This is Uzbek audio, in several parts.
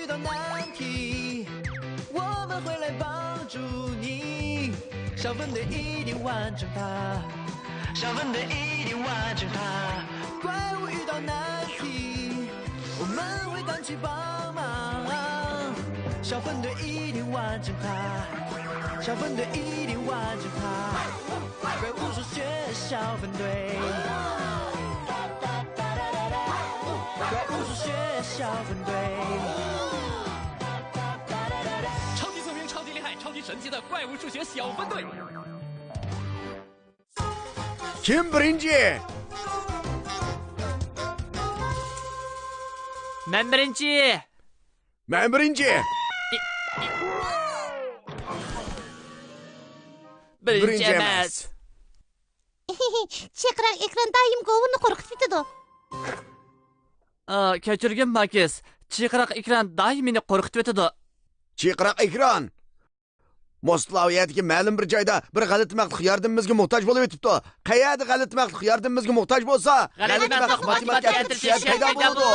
到难题，我们会来帮助你。小分队一定完成它，小分队一定完成它。怪物遇到难题，我们会赶去帮忙。小分队一定完成它，小分队一定完成它。怪物数学小分队，怪物数学小分队。超级聪明，超级厉害，超级神奇的怪物数学小分队。Kim birinci? Ben birinci. Ben birinci. Birinci emas. Chekran ekran doim govni qo'rqitib ketadi. Kechirgin Makis. Chaqiriq ekran doim meni qo'rqitib o'tadi. Chaqiriq ekran. Moslaviyadagi ma'lum bir joyda bir g'alati maxluq yordamimizga muhtoj bo'lib o'tibdi. Qayerda g'alati maxluq yordamimizga muhtoj bo'lsa, g'alati maxluq matematika tushib paydo bo'ladi.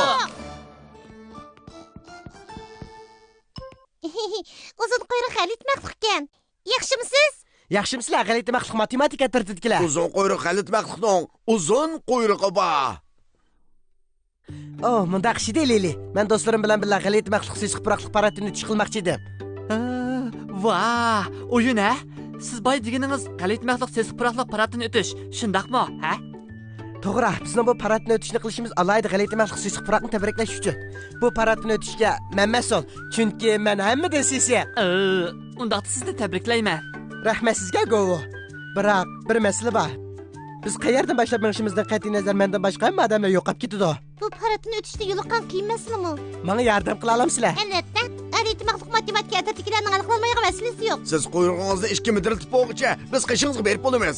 Uzun quyruq g'alati maxluq ekan. Yaxshimisiz? Yaxshimisiz, g'alati maxluq matematika tirtitdilar. Uzun quyruq g'alati maxluqning uzun quyrug'i bor. Mundaq ishida Lili. Men do'stlarim bilan birga g'alati maxluq sesiq puroqliq paradini tush qilmoqchi edim. Vah, o'yin a? Siz boy deganingiz g'alati maxluq sesiq puroqliq paradini o'tish, shundaqmi, ha? To'g'ri, bizning bu paradni o'tishni qilishimiz alayda g'alati maxluq sesiq puroqni tabriklash uchun. Bu paradni o'tishga men mas'ul, chunki men hammadan sesiq. Undaqda sizni tabriklayman. Rahmat sizga Govo. Biroq bir masala bor. Biz qayerdan boshlab minishimizdan qat'iy nazar mendan boshqa hamma odamlar yo'qolib ketdi. Bu paradni o'tishda yo'liqqan qiyin masalami? Menga yordam qila olamsizlar? Albatta. G'alati maxluq matematika tartiblarni hal qilolmaydigan masalasi yo'q. Siz quyrug'ingizni 2 metr bo'lguncha biz qishingizga berib bo'lamiz.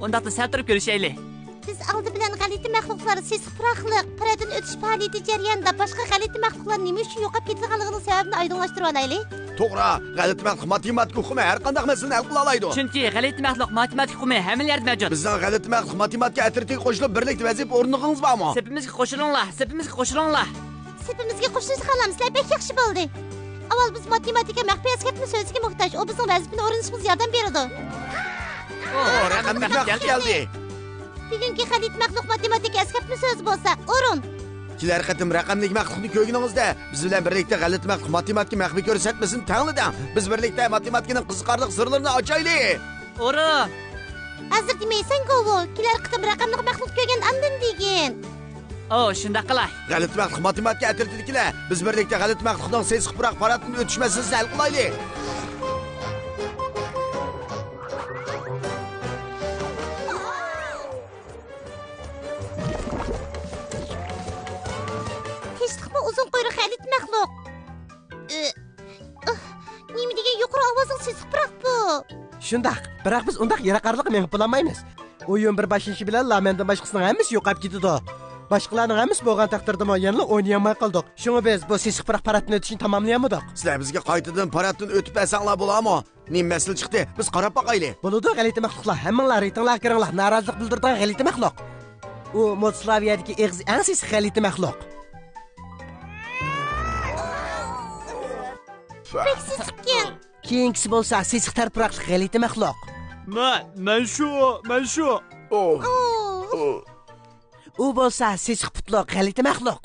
Undaqda sal turib ko'rishaylik. Biz oldi bilan g'alati maxluqlar sesiq puroqliq paradini o'tish faoliyati jarayonida boshqa g'alati maxluqlar nima uchun yo'qolib ketganligining sababini oydinlashtirib olaylik. To'g'ri, g'alati maxluq matematika hukmi har qanday masalani hal qila oladi. Chunki g'alati maxluq matematika hukmi hamma yerda mavjud. Bizning g'alati maxluq matematika atritiga qo'shilib birlikda vazifa o'rnig'ingiz bormi? Sepimizga qo'shilinglar, sepimizga qo'shilinglar. Sepimizga qo'shilishni xohlamizlar, bek yaxshi bo'ldi. Avval biz matematika maxfiy askatni so'ziga muhtoj. U bizning vazifani o'rganishimizga yordam beradi. Raqamli maxluq keldi. Bugungi g'alati maxluq matematika askatni so'zi bo'lsa, o'rin. Kelar qatim raqamli maxluqni ko'rganingizda biz bilan birlikda g'alati maxluq matematika maxfiy ko'rsatmasini tanladim. Biz birlikda matematikaning qiziqarli sirlarini ochaylik. O'rin. Hozir demaysan Govo, kelar qatim raqamli maxluq ko'rgan andin degin. Shunday qilay. G'alati maxluq matematika atritidagilar biz birlikda g'alati maxluqning sesiq puroq paradini o'tish masalasini hal qilaylik. Uzun quyruq g'alati maxluq. Nima degan yuqori ovozli sesiq puroq bu? Shundaq, biroq biz undaq yaraqarliq mengib bo'lmaymiz. O'yin bir boshlanışı bilan mendan boshqasining hammasi yo'qolib ketdi. Boshqalarning hammasi bo'lgan taqdirda yana o'ynayolmay qoldik. Shunga biz bu sesiq puroq paradni o'tishni tamomlayamiz. Sizlar bizga qaytadan paraddan o'tib asanglar bo'ladimi? Nima masala chiqdi? Biz qarab boqaylik. Bo'ladi g'alati maxluqlar. Hammanglar reytinglar kiringlar. Norozilik bildirgan g'alati maxluq. U Moldaviyadagi eng sesiq g'alati maxluq. Beksizlikkan. Keyingisi bo'lsa sesiq tarpuroqli g'alati maxluq. Men shu. U bo'lsa sesiq putliq g'alati maxluq.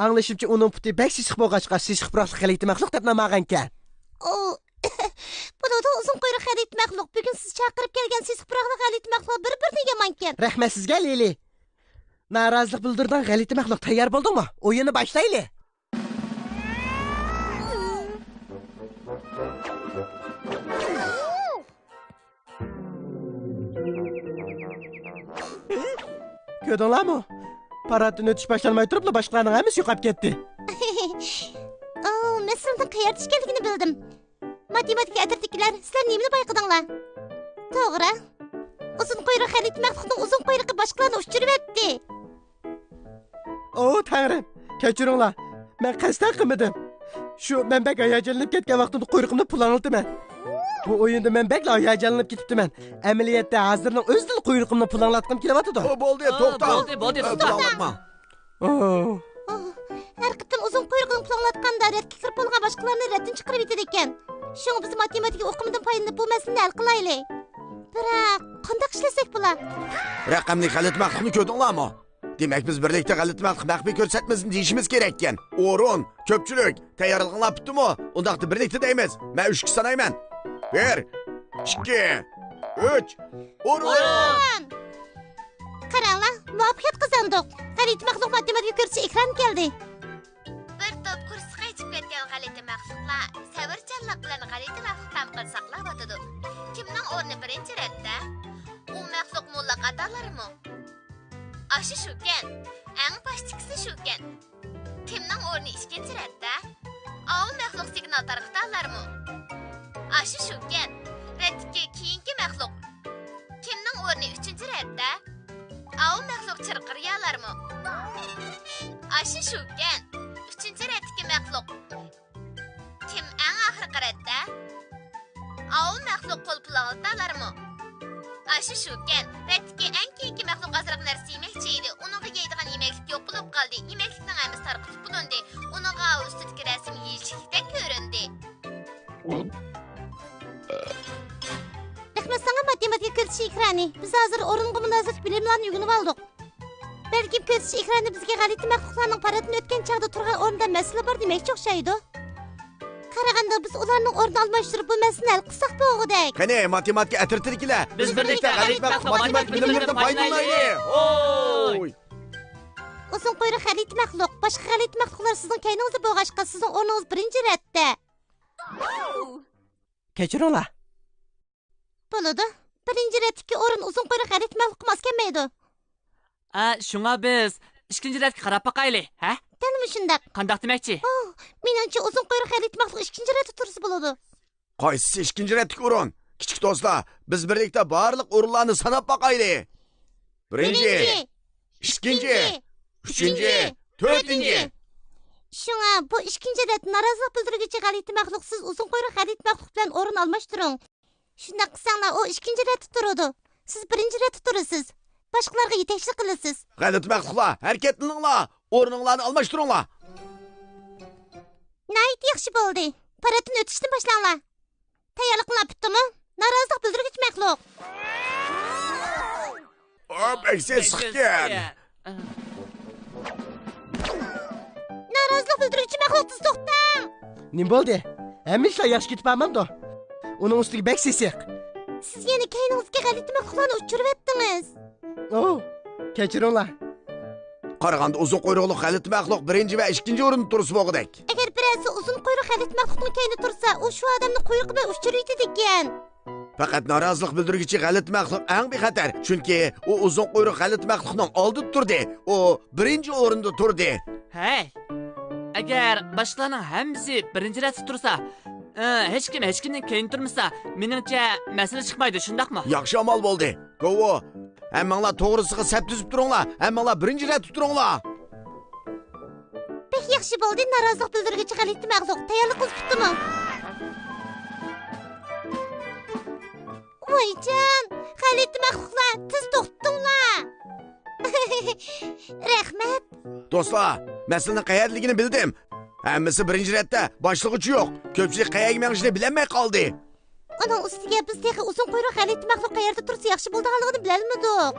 Anglashimcha uning puti bek sesiq bo'lg'achqa sesiq puroqli g'alati maxluq deb nom olgan ekan. Bo'ladi uzun quyruq g'alati maxluq. Bugun siz chaqirib kelgan sesiq puroqli g'alati maxluq bir-biriga yomon ekan. Rahmat sizga Lili. Norozilik bildirgan g'alati maxluq tayyor bo'ldingmi? O'yinni boshlaylik. Ko'rdinglarmi? Paradni o'tish boshlanmay turib, boshqalarning hammasi yo'qolib ketdi. Masalada qayerda ishkanligini bildim. Matematika atritikilar, sizlar nimani bayqadinglar? To'g'ri. Uzun quyruq g'alati maxluqning uzun quyruqi boshqalarni uchirib etdi. Tangrim, kechiringlar. Men qasddan qilmadim. Shu men bek hayajonlanib ketgan vaqtimda quyruqimni pulanildiman. Bu o'yinda men bek hayajonlanib ketibdiman. Amaliyotda hozirning o'zida quyruqimni pulanlatqim kelyapti. Bo'ldi, to'xta. Bo'ldi, to'xta. Her qitim uzun quyruğunu planlatqanda rətkə kirib bolğan başqalarını rəddin çıxırıb etir ekan. Şoň biz matematika oqumudan paylanıp bu məsələni hal qilaylı. Biroq, qandaq işləsək bular? Raqamli g'alati maqsadni ko'rdinglarmi? Demak biz birlikda g'alati maqsad maxfiy ko'rsatmasini deyishimiz kerak ekan. O'rin, ko'pchilik, tayyorlig'inglar bitdimi? Undaqda birlikda deymiz. Men 3 sanayman. 1 2 3 o'rin. Qaranglar, muvaffaqiyat qozondik. G'alati maxluq matematika ko'rsachi ekran keldi. Bir top kursga yetib ketgan g'alati maxluqlar savarchanlik bilan g'alati maxluqdan qilsaqlar o'tadi. Kimning o'rni birinchi ratda? U maxluq mulla qadalarmi? Aşı shukan. Eng pastchisi shukan. Kimning o'rni ikkinchi ratda? Av maxluq signal tarqatalarmi? Aşı shukan. Ratga keyingi maxluq. Kimning o'rni uchinchi ratda? Av maxluq chirqiralarmi? Aşı shukan. Üçüncü reddeki məxluq. Kim ən axırqı reddə? Avul məxluq qol planetalarmı? Aşı şuken, reddeki ən keyinki məxluq azraq nərsi yeməkçi idi. Onunğa yeydiğən yeməklik yox bulub qaldı. Yeməklikdən əmiz tarqıtıb bulundu. Onunğa üstüdeki rəsim yeyişlikdən göründü. Rəhmət sana matematika ko'rsachi ekrani. Biz hozir o'ringa munosib bilimlarni yugunib oldik. Balki ko'rsachi ekranda bizga g'alati maxluqlarning paradini o'tgan chog'da turgan o'rinda masala bor demoqchi o'xshaydi. Qaraganda biz ularning o'rnini almashtirib bu masalani hal qilsak bo'lg'udak. Qani matematika atirtiriklar. Biz birlikda g'alati maxluq matematika bilimlaridan foydalanaylik. Oy! Uzun quyruq g'alati maxluq, boshqa g'alati maxluqlar sizning kayningizda bo'lg'achqa sizning o'rningiz birinchi ratda. Kechiringlar. Bo'ladi. Birinchi ratdagi o'rin uzun quyruq g'alati maxluq mos kelmaydi. Shunga biz ikkinchi ratga qarab baqaylik, ha? Dalmi shundaq. Qandaq demakchi? Menimcha uzun quyruq g'alati maxluq ikkinchi ratda tursa bo'ladi. Qaysisi ikkinchi ratdagi o'rin? Kichik do'stlar, biz birlikda barliq o'rinlarni sanab baqaylik. Birinchi, ikkinchi, uchinchi, to'rtinchi. Shunga bu ikkinchi rat norozilik bildiruvchi g'alati maxluq siz uzun quyruq g'alati maxluq bilan o'rin almashtiring. Shunday qilsanglar u ikkinchi ratda turadi. Siz birinchi ratda turasiz. Boshqalarga yetakchilik qilasiz. G'alati maxluqlar, harakatlaninglar, o'rninglarni almashtiringlar. Nayt yaxshi bo'ldi. Paradni o'tishni boshlanglar. Tayyorliklar bitdimi? Norozilik bildiruvchi maxluq. Hop, ekses sıkken. Norozilik bildiruvchi maxluq tez to'xtang. Nim bo'ldi? Hamma ishlar yaxshi ketib bormamdi. Uning ustiga bek sesiq. Siz yana kayningizga g'alati maxluqlarni uchirib etdingiz. Kechiringlar. Qaraganda uzun quyruqli g'alati maxluq birinchi va ikkinchi o'rinda tursa bo'lg'udak. Agar birasi uzun quyruq g'alati maxluqning kaynida tursa, u shu odamni quyruqi bilan uchiraydi degan. Faqat norozilik bildiruvchi g'alati maxluq eng bexatar, chunki u uzun quyruq g'alati maxluqning oldida turdi. U birinchi o'rinda turdi. Hey! Agar boshqalarning hammasi birinchi ratda tursa, hech kimning keyin turmasa, meningcha masala chiqmaydi, shundaqmi? Yaxshi amal bo'ldi. Go'vo, hammanglar to'g'risiga sap tuzib turinglar. Hammanglar birinchi ratda turinglar. Pek yaxshi bo'ldi, norozilik bildiruvchi g'alati maxluq. Tayyorligingiz bitdimi? Voyjon, g'alati maxluqlar, tez to'xtinglar. Rahmat. Do'stlar, masalaning qayerligini bildim. Hammasi birinchi ratda, boshlig'ichi yo'q. Ko'pchilik qayerga menishni bilmay qoldi. Uning ustiga biz texi uzun quyruq g'alati maxluq qayerda tursa yaxshi bo'lganligini bilolmadik.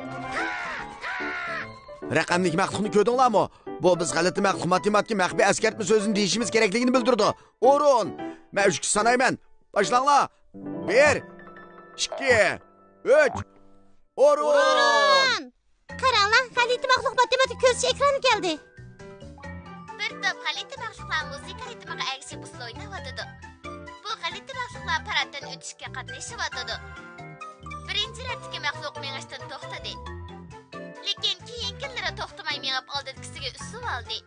Raqamlik maxluqni ko'rdinglarmi? Bu biz g'alati maxluq matematika maxfiy askartma so'zini deyishimiz kerakligini bildirdi. O'rin. Men 3 sanayman. Boshlanglar. 1 2 3 O'rin. Qaranglar, g'alati maxluq matematika ko'rsachi ekrani keldi. Bir top g'alati maxluqlar musiqa ritmiga ergashib usul o'ynayotdi. Bu g'alati maxluqlar paraddan o'tishga qatnashyapti. Birinchi ratdagi maxluq mengishdan to'xtadi. Lekin keyingilari to'xtamay mengib oldingisiga usib oldi.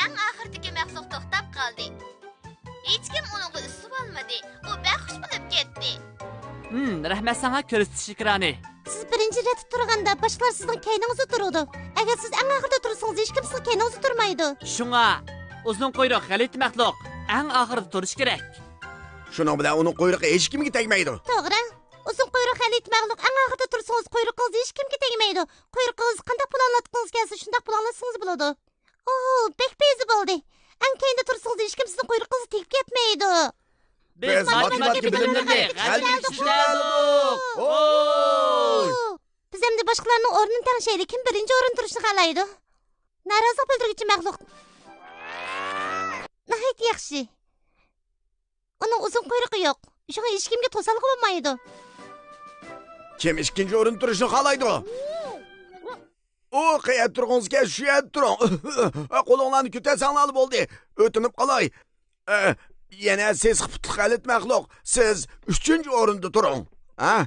Eng oxirdagi maxluq to'xtab qoldi. Hech kim uningga usib olmadi. U baxush bo'lib ketdi. Rahmat sana ko'rsatish ekrani. Siz birinchi ratda turganda boshqalar sizning kayningizda turadi. Agar siz eng oxirida tursangiz, hech kim sizning kayningizda turmaydi. Shunga uzun quyruq g'alati maxluq eng oxirida turish kerak. Shuning bilan uning quyruqi hech kimga tegmaydi. To'g'ri. Uzun quyruq g'alati maxluq eng oxirida tursangiz, quyruqingiz hech kimga tegmaydi. Quyruqingiz qanday planlatgangiz kelsa, shunday planlatsangiz bo'ladi. Oo, bek bezi bo'ldi. Ankayda tursangiz hech kim sizning quyruqingizga tegib ketmaydi. Biz matematika bilimlarida g'alati ishladik. Biz endi boshqalarning o'rnini tangshaylik. Kim birinchi o'rin turishni xohlaydi? Norozilik bildiruvchi maxluq. Nahayt yaxshi. Uning uzun quyruqi yo'q. Shunga hech kimga to'salg'i bo'lmaydi. Kim ikkinchi o'rin turishni xohlaydi? O, qayerda turg'ingizga shu yerda turing. Qo'linglarni ko'tarsanglar bo'ldi. O'tinib qolay. Yana siz xiptli g'alit maxluq. Siz 3-o'rinda turing. Ha?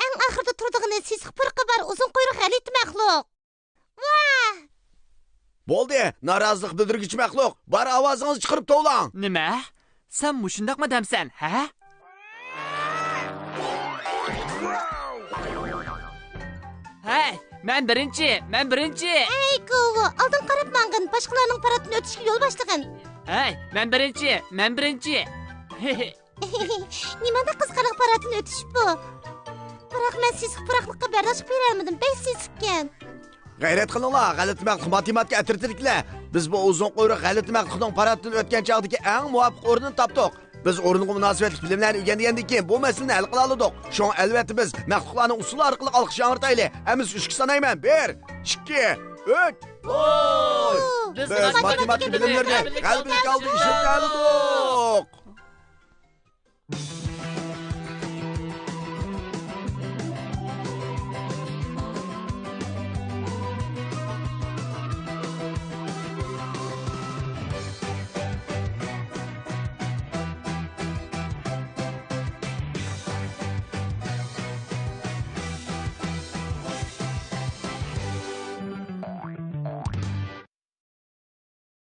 Eng oxirida turdig'ini siz xipirqi bor uzun quyruq g'alit maxluq. Vah! Bo'ldi, norozilik bildirgich maxluq. Bar ovozingizni chiqarib to'lang. Nima? Sen mushundaqmi damsan, ha? Hey, men birinchi. Ey ko'vi, oldin qarab mangin, boshqalarning paradini o'tishga yo'l boshlag'in. Hey, men birinchi. Nimada qizqariq paradini o'tish bu? Biroq men siz xipiraqlikqa bardosh bera olmadim, bek sesibgan. G'ayrat qilinglar, g'alit maxluq matematika atirtiriklar. Biz bu uzun quyruq g'alit maxluqning paradidan o'tgan chog'dagi eng muvofiq o'rinni topdik. Biz o'ringa munosabatli bilimlarni o'rgangandan keyin bu masalani hal qila oldik. Shunga albatta biz maxluqlarning usuli orqali olqish yang'irtaylik. Amiz 3 sanayman. 1, 2, 3. Biz Biz matematika bilimlarida qalbingiz qalbi ishib qoldik.